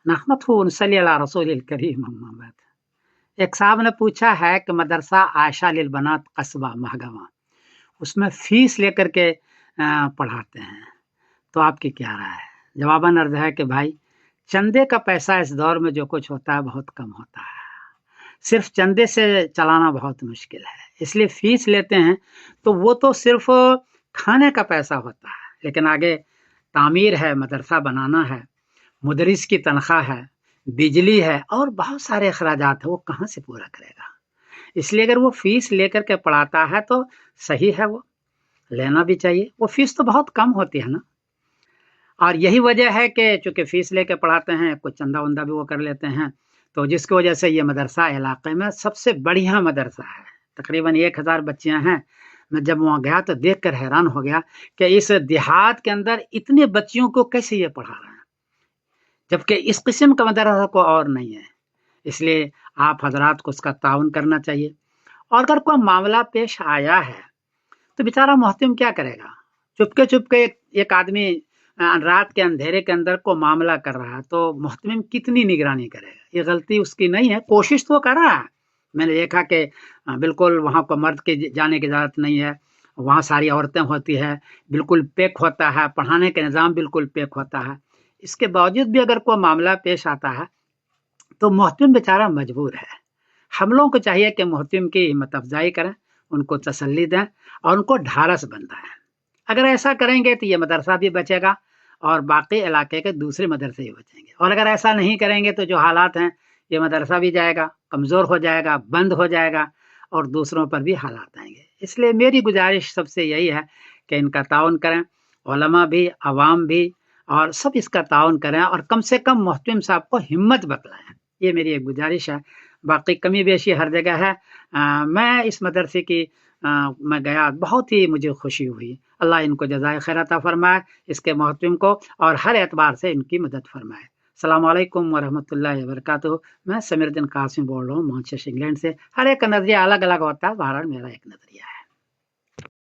नहमदहु व नसल्ली अला रसूलिल करीम अम्मा बाद। एक साहब ने पूछा है कि मदरसा आयशा लिल बनात कस्बा महगमा, उसमें फीस लेकर के पढ़ाते हैं, तो आपकी क्या राय है? जवाबन अर्ज है कि भाई चंदे का पैसा इस दौर में जो कुछ होता है बहुत कम होता है, सिर्फ चंदे से चलाना बहुत मुश्किल है, इसलिए फीस लेते हैं तो वो तो सिर्फ खाने का पैसा होता है, लेकिन आगे तामीर है, मदरसा बनाना है, मुदरिस की तनख्वाह है, बिजली है और बहुत सारे अखराजात है, वो कहाँ से पूरा करेगा? इसलिए अगर वो फीस लेकर के पढ़ाता है तो सही है, वो लेना भी चाहिए, वो फीस तो बहुत कम होती है ना। और यही वजह है कि चूंकि फीस लेके पढ़ाते हैं, कुछ चंदा वंदा भी वो कर लेते हैं, तो जिसकी वजह से ये मदरसा इलाके में सबसे बढ़िया मदरसा है। तकरीबन 1000 बच्चियां हैं। मैं जब वहाँ गया तो देख कर हैरान हो गया कि इस देहात के अंदर इतने बच्चियों को कैसे ये पढ़ा रहे हैं, जबकि इस किस्म का मदरसा को और नहीं है। इसलिए आप हजरात को उसका ताउन करना चाहिए। और अगर कोई मामला पेश आया है तो बेचारा मोहतम क्या करेगा? चुपके चुपके एक आदमी रात के अंधेरे के अंदर को मामला कर रहा है, तो मोहतम कितनी निगरानी करेगा? ये गलती उसकी नहीं है, कोशिश तो कर रहा है। मैंने देखा कि बिल्कुल वहाँ को मर्द के जाने की इजाज़त नहीं है, वहाँ सारी औरतें होती है, बिल्कुल पैक होता है, पढ़ाने का निज़ाम बिल्कुल पैक होता है। इसके बावजूद भी अगर कोई मामला पेश आता है तो मोहतम बेचारा मजबूर है। हम लोगों को चाहिए कि मोहतम की हिम्मत अफजाई करें, उनको तसल्ली दें और उनको ढारस बंधाएं। अगर ऐसा करेंगे तो ये मदरसा भी बचेगा और बाकी इलाके के दूसरे मदरसे भी बचेंगे। और अगर ऐसा नहीं करेंगे तो जो हालात हैं, ये मदरसा भी जाएगा, कमज़ोर हो जाएगा, बंद हो जाएगा और दूसरों पर भी हालात आएंगे। इसलिए मेरी गुजारिश सबसे यही है कि इनका ताउन करें, उलमा भी, अवाम भी, और सब इसका ताउन करें और कम से कम मोहतम साहब को हिम्मत बतलाएं। ये मेरी एक गुजारिश है। बाकी कमी बेशी हर जगह है। मैं इस मदरसे की मैं गया, बहुत ही मुझे खुशी हुई। अल्लाह इनको जज़ाए खैर अता फरमाए, इसके मोहतम को, और हर एतबार से इनकी मदद फरमाए। अस्सलाम वालेकुम वरहमतुल्लाहि वबरकातुहू। मैं समीरुद्दीन कासिम बोल रहा हूँ मैनचेस्टर इंग्लैंड से। हर एक का नज़रिया अलग अलग होता है, बहरहाल मेरा एक नज़रिया है।